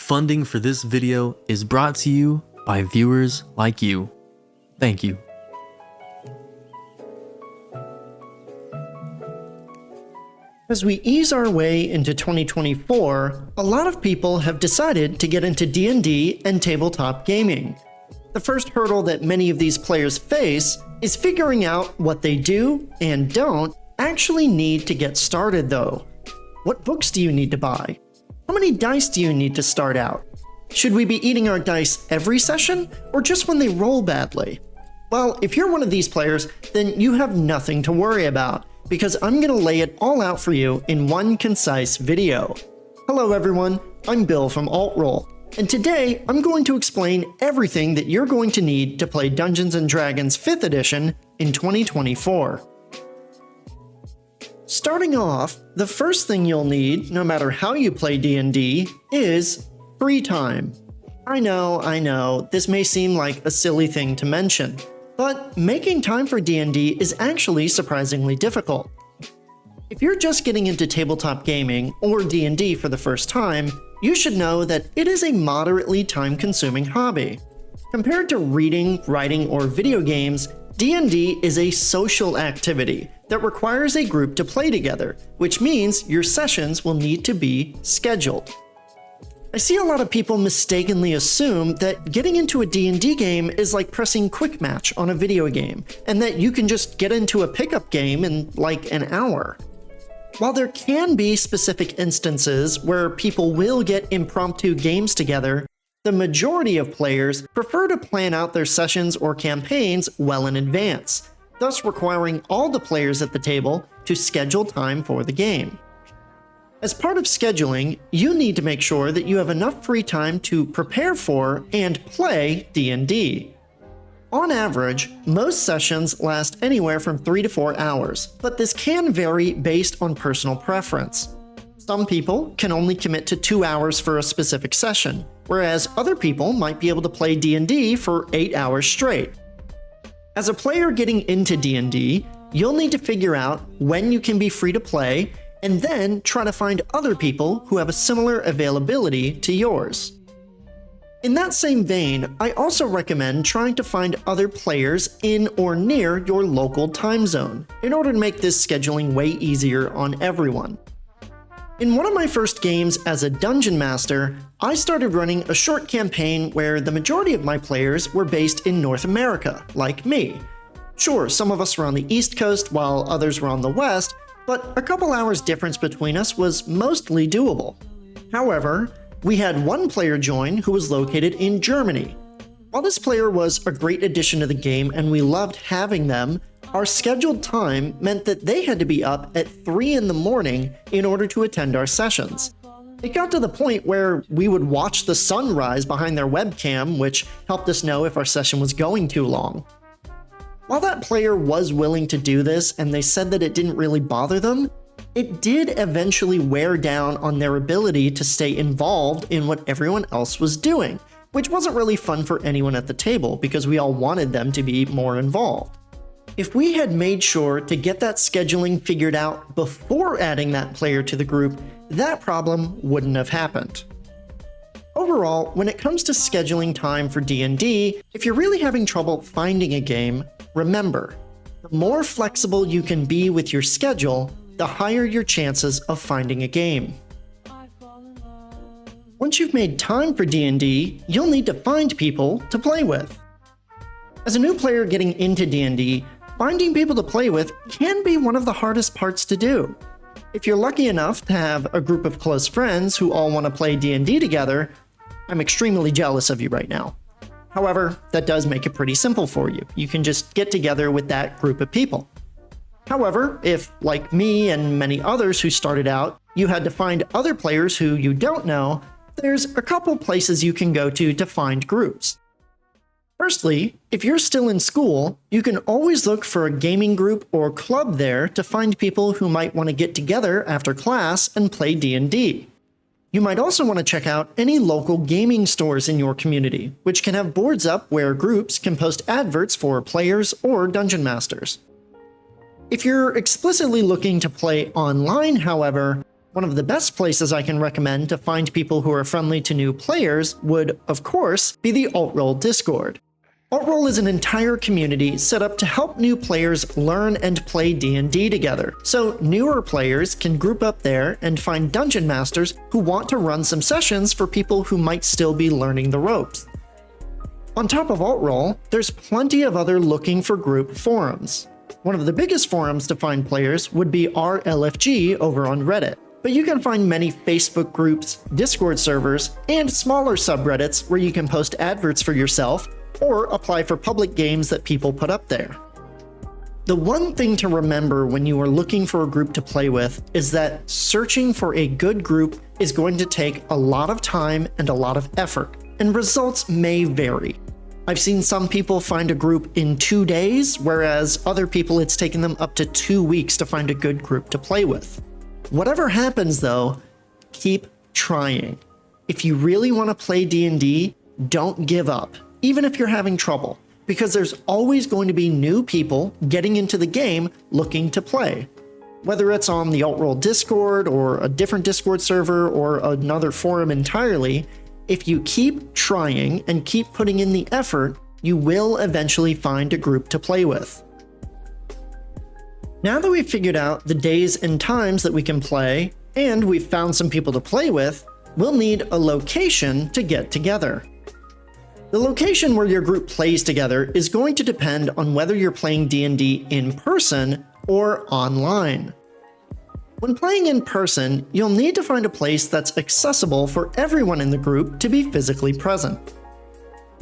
Funding for this video is brought to you by viewers like you. Thank you. As we ease our way into 2024, a lot of people have decided to get into D&D and tabletop gaming. The first hurdle that many of these players face is figuring out what they do and don't actually need to get started though. What books do you need to buy? How many dice do you need to start out? Should we be eating our dice every session, or just when they roll badly? Well, if you're one of these players, then you have nothing to worry about, because I'm going to lay it all out for you in one concise video. Hello everyone, I'm Bill from AltRoll, and today I'm going to explain everything that you're going to need to play Dungeons & Dragons 5th edition in 2024. Starting off, the first thing you'll need, no matter how you play D&D, is free time. I know, this may seem like a silly thing to mention, but making time for D&D is actually surprisingly difficult. If you're just getting into tabletop gaming or D&D for the first time, you should know that it is a moderately time-consuming hobby. Compared to reading, writing, or video games, D&D is a social activity that requires a group to play together, which means your sessions will need to be scheduled. I see a lot of people mistakenly assume that getting into a D&D game is like pressing quick match on a video game, and that you can just get into a pickup game in like an hour. While there can be specific instances where people will get impromptu games together, the majority of players prefer to plan out their sessions or campaigns well in advance, thus requiring all the players at the table to schedule time for the game. As part of scheduling, you need to make sure that you have enough free time to prepare for and play D&D. On average, most sessions last anywhere from 3 to 4 hours, but this can vary based on personal preference. Some people can only commit to 2 hours for a specific session, whereas other people might be able to play D&D for 8 hours straight. As a player getting into D&D, you'll need to figure out when you can be free to play, and then try to find other people who have a similar availability to yours. In that same vein, I also recommend trying to find other players in or near your local time zone, in order to make this scheduling way easier on everyone. In one of my first games as a dungeon master, I started running a short campaign where the majority of my players were based in North America, like me. Sure, some of us were on the East Coast while others were on the West, but a couple hours difference between us was mostly doable. However, we had one player join who was located in Germany. While this player was a great addition to the game and we loved having them, our scheduled time meant that they had to be up at 3 in the morning in order to attend our sessions. It got to the point where we would watch the sun rise behind their webcam, which helped us know if our session was going too long. While that player was willing to do this and they said that it didn't really bother them, it did eventually wear down on their ability to stay involved in what everyone else was doing, which wasn't really fun for anyone at the table because we all wanted them to be more involved. If we had made sure to get that scheduling figured out before adding that player to the group, that problem wouldn't have happened. Overall, when it comes to scheduling time for D&D, if you're really having trouble finding a game, remember, the more flexible you can be with your schedule, the higher your chances of finding a game. Once you've made time for D&D, you'll need to find people to play with. As a new player getting into D&D, finding people to play with can be one of the hardest parts to do. If you're lucky enough to have a group of close friends who all want to play D&D together, I'm extremely jealous of you right now. However, that does make it pretty simple for you. You can just get together with that group of people. However, if, like me and many others who started out, you had to find other players who you don't know, there's a couple places you can go to find groups. Firstly, if you're still in school, you can always look for a gaming group or club there to find people who might want to get together after class and play D&D. You might also want to check out any local gaming stores in your community, which can have boards up where groups can post adverts for players or dungeon masters. If you're explicitly looking to play online, however, One of the best places I can recommend to find people who are friendly to new players would, of course, be the Alt-Roll Discord. Alt-Roll is an entire community set up to help new players learn and play D&D together, so newer players can group up there and find dungeon masters who want to run some sessions for people who might still be learning the ropes. On top of Alt-Roll, there's plenty of other looking for group forums. One of the biggest forums to find players would be RLFG over on Reddit, but you can find many Facebook groups, Discord servers, and smaller subreddits where you can post adverts for yourself or apply for public games that people put up there. The one thing to remember when you are looking for a group to play with is that searching for a good group is going to take a lot of time and a lot of effort, and results may vary. I've seen some people find a group in 2 days, whereas other people it's taken them up to 2 weeks to find a good group to play with. Whatever happens though, keep trying. If you really want to play D&D, don't give up, even if you're having trouble, because there's always going to be new people getting into the game looking to play. Whether it's on the Alt-Roll Discord or a different Discord server or another forum entirely, if you keep trying and keep putting in the effort, you will eventually find a group to play with. Now that we've figured out the days and times that we can play, and we've found some people to play with, we'll need a location to get together. The location where your group plays together is going to depend on whether you're playing D&D in person or online. When playing in person, you'll need to find a place that's accessible for everyone in the group to be physically present.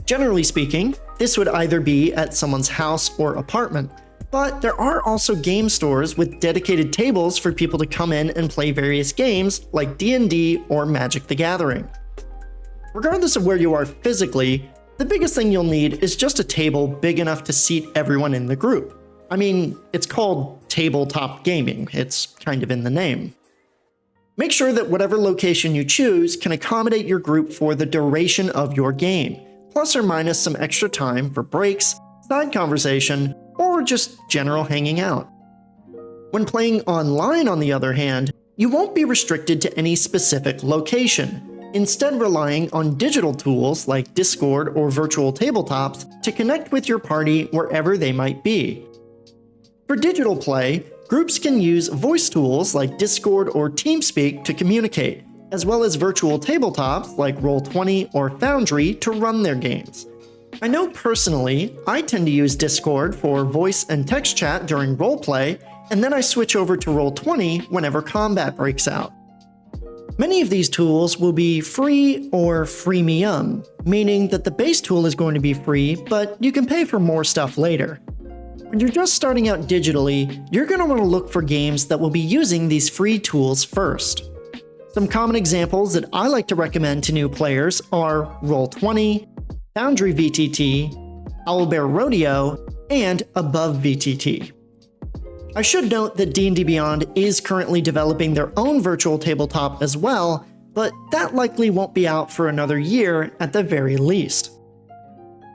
Generally speaking, this would either be at someone's house or apartment, but there are also game stores with dedicated tables for people to come in and play various games like D&D or Magic the Gathering. Regardless of where you are physically, the biggest thing you'll need is just a table big enough to seat everyone in the group. I mean, it's called tabletop gaming, it's kind of in the name. Make sure that whatever location you choose can accommodate your group for the duration of your game, plus or minus some extra time for breaks, side conversation, or just general hanging out. When playing online, on the other hand, you won't be restricted to any specific location, instead relying on digital tools like Discord or virtual tabletops to connect with your party wherever they might be. For digital play, groups can use voice tools like Discord or TeamSpeak to communicate, as well as virtual tabletops like Roll20 or Foundry to run their games. I know personally, I tend to use Discord for voice and text chat during roleplay, and then I switch over to Roll20 whenever combat breaks out. Many of these tools will be free or freemium, meaning that the base tool is going to be free, but you can pay for more stuff later. When you're just starting out digitally, you're going to want to look for games that will be using these free tools first. Some common examples that I like to recommend to new players are Roll20, Foundry VTT, Owlbear Rodeo, and Above VTT. I should note that D&DBeyond is currently developing their own virtual tabletop as well, but that likely won't be out for another year at the very least.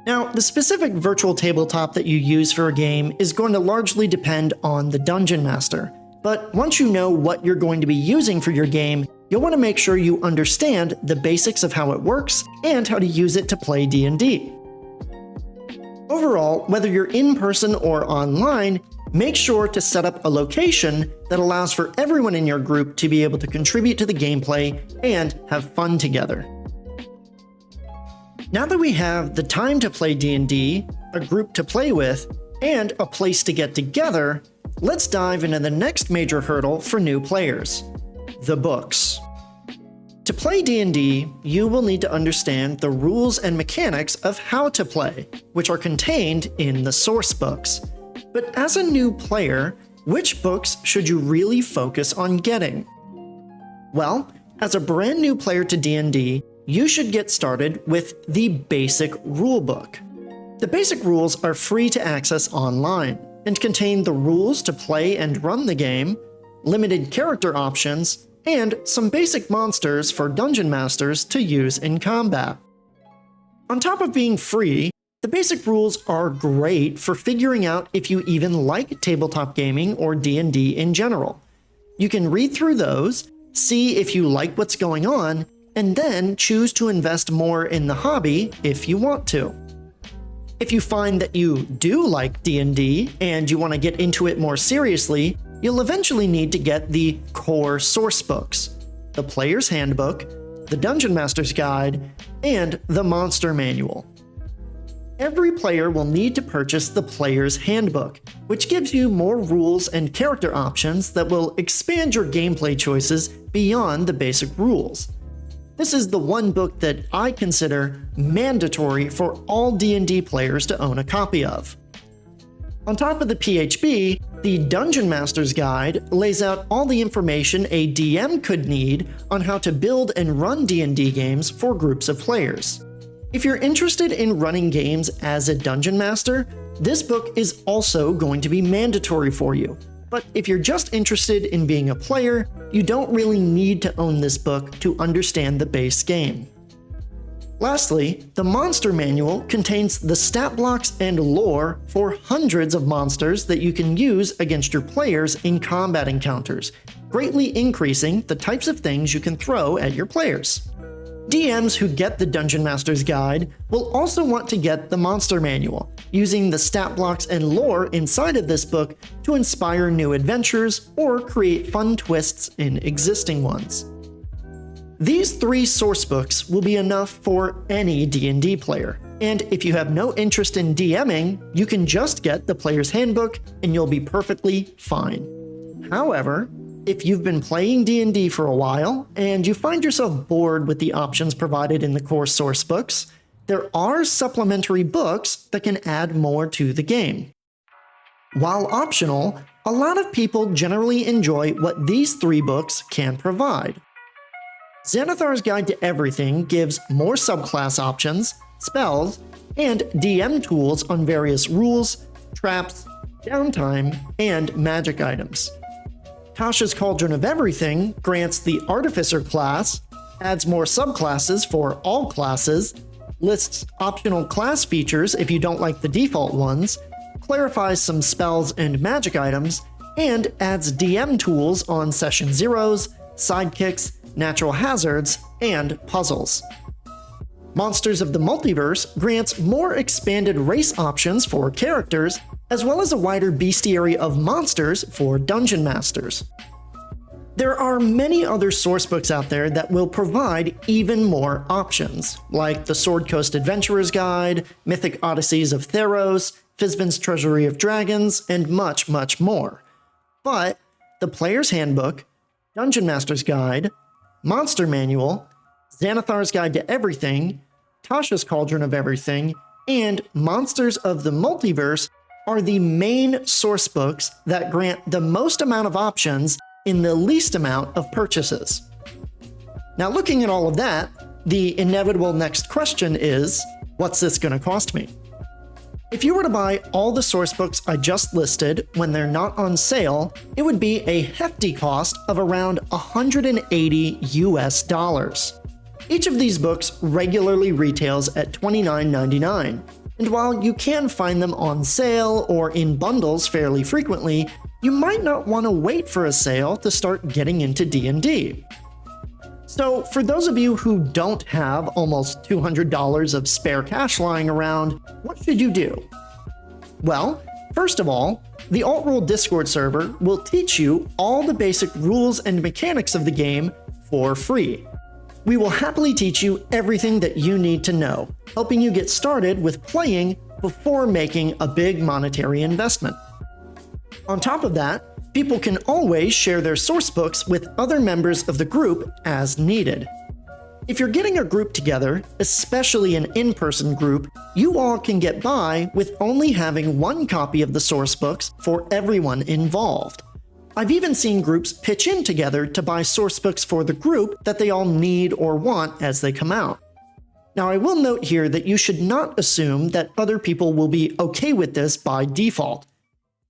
Now, the specific virtual tabletop that you use for a game is going to largely depend on the Dungeon Master, but once you know what you're going to be using for your game, you'll want to make sure you understand the basics of how it works and how to use it to play D&D. Overall, whether you're in person or online, make sure to set up a location that allows for everyone in your group to be able to contribute to the gameplay and have fun together. Now that we have the time to play D&D, a group to play with, and a place to get together, let's dive into the next major hurdle for new players: the books. To play D&D, you will need to understand the rules and mechanics of how to play, which are contained in the source books. But as a new player, which books should you really focus on getting? Well, as a brand new player to D&D, you should get started with the Basic Rulebook. The basic rules are free to access online and contain the rules to play and run the game, limited character options, and some basic monsters for dungeon masters to use in combat. On top of being free, the basic rules are great for figuring out if you even like tabletop gaming or D&D in general. You can read through those, see if you like what's going on, and then choose to invest more in the hobby if you want to. If you find that you do like D&D and you want to get into it more seriously, you'll eventually need to get the core source books, the Player's Handbook, the Dungeon Master's Guide, and the Monster Manual. Every player will need to purchase the Player's Handbook, which gives you more rules and character options that will expand your gameplay choices beyond the basic rules. This is the one book that I consider mandatory for all D&D players to own a copy of. On top of the PHB, the Dungeon Master's Guide lays out all the information a DM could need on how to build and run D&D games for groups of players. If you're interested in running games as a Dungeon Master, this book is also going to be mandatory for you. But if you're just interested in being a player, you don't really need to own this book to understand the base game. Lastly, the Monster Manual contains the stat blocks and lore for hundreds of monsters that you can use against your players in combat encounters, greatly increasing the types of things you can throw at your players. DMs who get the Dungeon Master's Guide will also want to get the Monster Manual, using the stat blocks and lore inside of this book to inspire new adventures or create fun twists in existing ones. These 3 source books will be enough for any D&D player, and if you have no interest in DMing, you can just get the Player's Handbook and you'll be perfectly fine. However, if you've been playing D&D for a while and you find yourself bored with the options provided in the core source books, there are supplementary books that can add more to the game. While optional, a lot of people generally enjoy what these 3 books can provide. Xanathar's Guide to Everything gives more subclass options, spells, and DM tools on various rules, traps, downtime, and magic items. Tasha's Cauldron of Everything grants the Artificer class, adds more subclasses for all classes, lists optional class features if you don't like the default ones, clarifies some spells and magic items, and adds DM tools on Session Zeros, sidekicks, natural hazards, and puzzles. Monsters of the Multiverse grants more expanded race options for characters, as well as a wider bestiary of monsters for Dungeon Masters. There are many other source books out there that will provide even more options, like the Sword Coast Adventurer's Guide, Mythic Odysseys of Theros, Fizban's Treasury of Dragons, and much, much more. But the Player's Handbook, Dungeon Master's Guide, Monster Manual, Xanathar's Guide to Everything, Tasha's Cauldron of Everything, and Monsters of the Multiverse are the main source books that grant the most amount of options in the least amount of purchases. Now, looking at all of that, the inevitable next question is, what's this going to cost me? If you were to buy all the source books I just listed when they're not on sale, it would be a hefty cost of around $180 US. Each of these books regularly retails at $29.99, and while you can find them on sale or in bundles fairly frequently, you might not want to wait for a sale to start getting into D&D. So for those of you who don't have almost $200 of spare cash lying around, what should you do? Well, first of all, the Alt-Rule Discord server will teach you all the basic rules and mechanics of the game for free. We will happily teach you everything that you need to know, helping you get started with playing before making a big monetary investment. On top of that, people can always share their source books with other members of the group as needed. If you're getting a group together, especially an in-person group, you all can get by with only having one copy of the source books for everyone involved. I've even seen groups pitch in together to buy source books for the group that they all need or want as they come out. Now, I will note here that you should not assume that other people will be okay with this by default.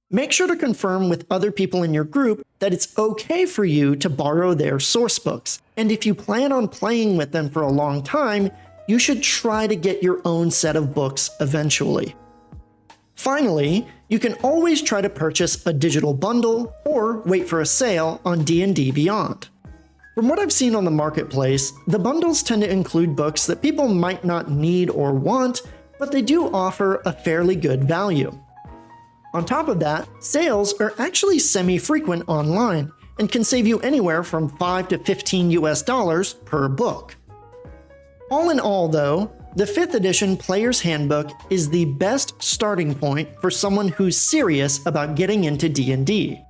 Make sure to confirm with other people in your group that it's okay for you to borrow their source books, and if you plan on playing with them for a long time, you should try to get your own set of books eventually. Finally, you can always try to purchase a digital bundle or wait for a sale on D&DBeyond. From what I've seen on the marketplace, the bundles tend to include books that people might not need or want, but they do offer a fairly good value. On top of that, sales are actually semi-frequent online and can save you anywhere from $5 to $15 per book. All in all though, the 5th edition Player's Handbook is the best starting point for someone who's serious about getting into D&D.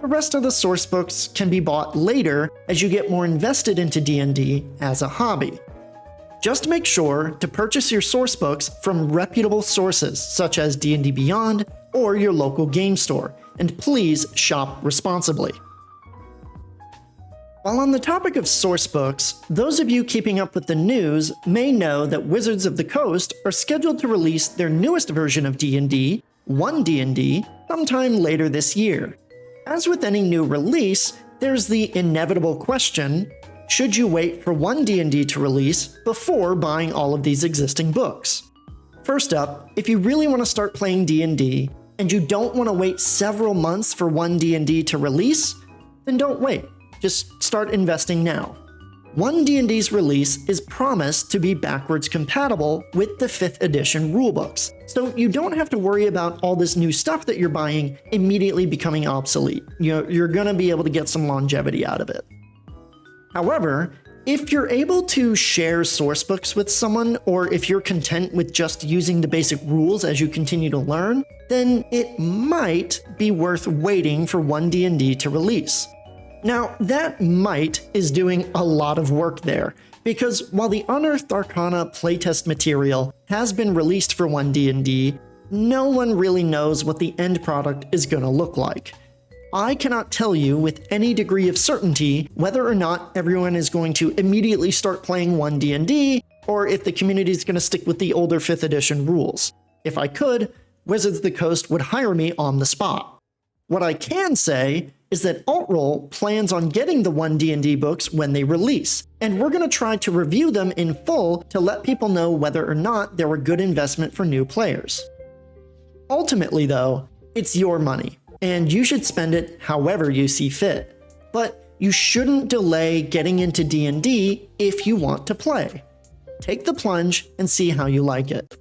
The rest of the source books can be bought later as you get more invested into D&D as a hobby. Just make sure to purchase your source books from reputable sources such as D&DBeyond or your local game store, and please shop responsibly. While on the topic of source books, those of you keeping up with the news may know that Wizards of the Coast are scheduled to release their newest version of D&D, OneD&D, sometime later this year. As with any new release, there's the inevitable question, should you wait for OneD&D to release before buying all of these existing books? First up, if you really want to start playing D&D, and you don't want to wait several months for OneD&D to release, then don't wait. Just start investing now. OneD&D's release is promised to be backwards compatible with the 5th edition rulebooks, so you don't have to worry about all this new stuff that you're buying immediately becoming obsolete. You're gonna be able to get some longevity out of it. However, if you're able to share source books with someone, or if you're content with just using the basic rules as you continue to learn, then it might be worth waiting for OneD&D to release. Now, that might is doing a lot of work there, because while the Unearthed Arcana playtest material has been released for OneD&D, no one really knows what the end product is going to look like. I cannot tell you with any degree of certainty whether or not everyone is going to immediately start playing OneD&D, or if the community is going to stick with the older 5th edition rules. If I could, Wizards of the Coast would hire me on the spot. What I can say is that Alt-Roll plans on getting the OneD&D books when they release, and we're going to try to review them in full to let people know whether or not they're a good investment for new players. Ultimately though, it's your money, and you should spend it however you see fit. But you shouldn't delay getting into D&D if you want to play. Take the plunge and see how you like it.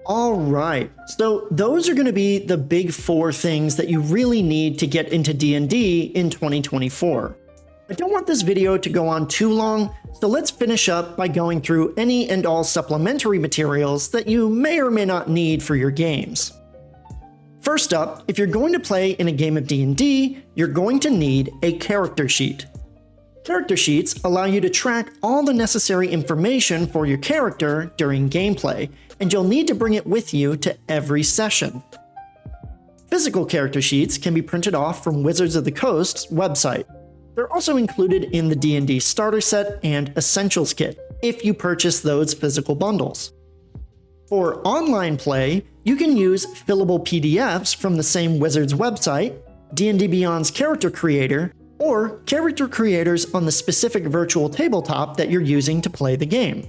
Alright, so those are going to be the big 4 things that you really need to get into D&D in 2024. I don't want this video to go on too long, so let's finish up by going through any and all supplementary materials that you may or may not need for your games. First up, if you're going to play in a game of D&D, you're going to need a character sheet. Character sheets allow you to track all the necessary information for your character during gameplay, and you'll need to bring it with you to every session. Physical character sheets can be printed off from Wizards of the Coast's website. They're also included in the D&D Starter Set and Essentials Kit, if you purchase those physical bundles. For online play, you can use fillable PDFs from the same Wizards website, D&DBeyond's Character Creator, or character creators on the specific virtual tabletop that you're using to play the game.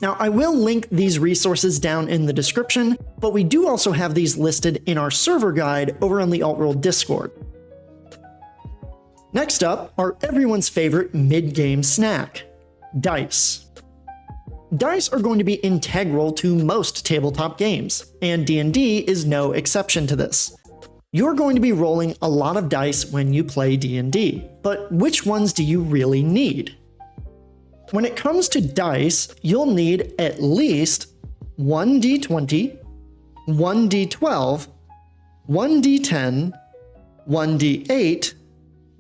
Now, I will link these resources down in the description, but we do also have these listed in our server guide over on the Alt-Roll Discord. Next up are everyone's favorite mid-game snack, dice. Dice are going to be integral to most tabletop games, and D&D is no exception to this. You're going to be rolling a lot of dice when you play D&D, but which ones do you really need? When it comes to dice, you'll need at least 1d20, 1d12, 1d10, 1d8,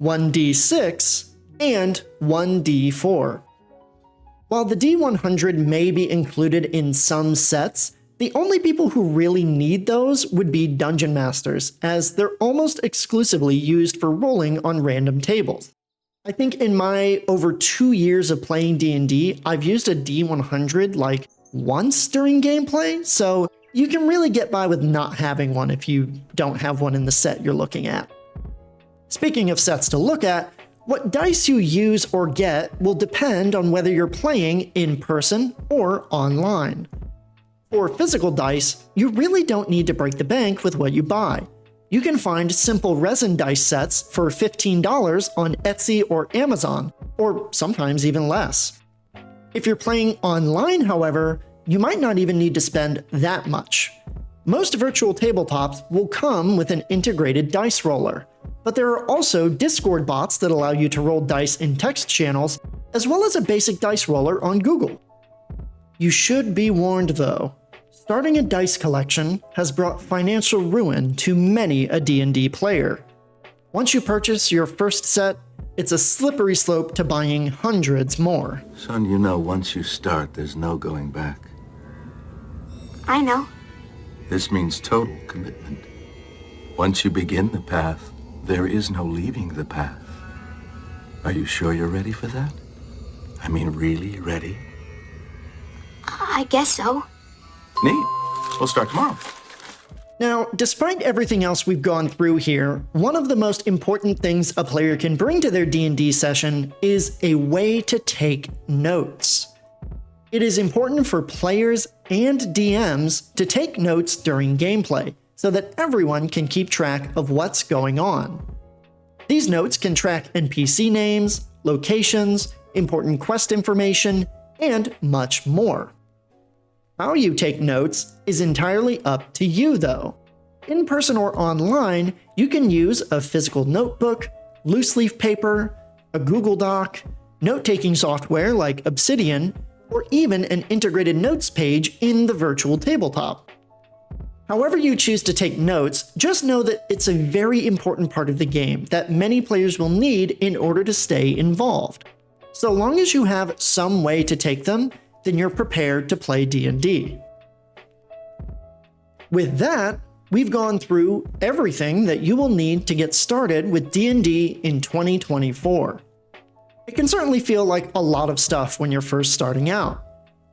1d6, and 1d4. While the D100 may be included in some sets, the only people who really need those would be Dungeon Masters, as they're almost exclusively used for rolling on random tables. I think in my over 2 years of playing D&D, I've used a D100 like once during gameplay, so you can really get by with not having one if you don't have one in the set you're looking at. Speaking of sets to look at, what dice you use or get will depend on whether you're playing in person or online. For physical dice, you really don't need to break the bank with what you buy. you can find simple resin dice sets for $15 on Etsy or Amazon, or sometimes even less. If you're playing online, however, you might not even need to spend that much. Most virtual tabletops will come with an integrated dice roller, but there are also Discord bots that allow you to roll dice in text channels, as well as a basic dice roller on Google. You should be warned though. Starting a dice collection has brought financial ruin to many a D&D player. Once you purchase your first set, it's a slippery slope to buying hundreds more. Son, you know once you start, there's no going back. I know. This means total commitment. Once you begin the path, there is no leaving the path. Are you sure you're ready for that? I mean, really ready? I guess so. Neat. We'll start tomorrow. Now, despite everything else we've gone through here, one of the most important things a player can bring to their D&D session is a way to take notes. It is important for players and DMs to take notes during gameplay, so that everyone can keep track of what's going on. These notes can track NPC names, locations, important quest information, and much more. How you take notes is entirely up to you though. In person or online, you can use a physical notebook, loose leaf paper, a Google Doc, note-taking software like Obsidian, or even an integrated notes page in the virtual tabletop. However you choose to take notes, just know that it's a very important part of the game that many players will need in order to stay involved. So long as you have some way to take them, then you're prepared to play D&D. With that, we've gone through everything that you will need to get started with D&D in 2024. It can certainly feel like a lot of stuff when you're first starting out.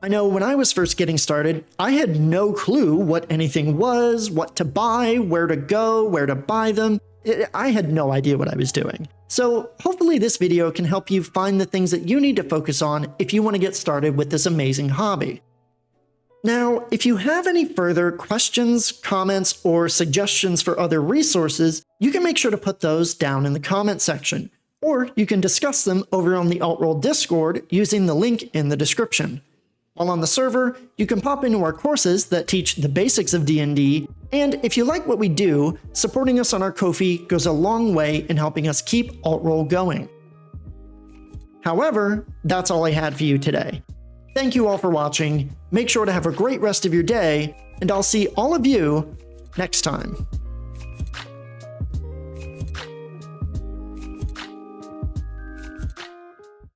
I know when I was first getting started, I had no clue what anything was, what to buy, where to go, where to buy them. I had no idea what I was doing. So hopefully this video can help you find the things that you need to focus on if you want to get started with this amazing hobby. Now, if you have any further questions, comments, or suggestions for other resources, you can make sure to put those down in the comment section, or you can discuss them over on the Altroll Discord using the link in the description. While on the server, you can pop into our courses that teach the basics of D&D, and if you like what we do, supporting us on our Ko-fi goes a long way in helping us keep Altroll going. However, that's all I had for you today. Thank you all for watching, make sure to have a great rest of your day, and I'll see all of you next time.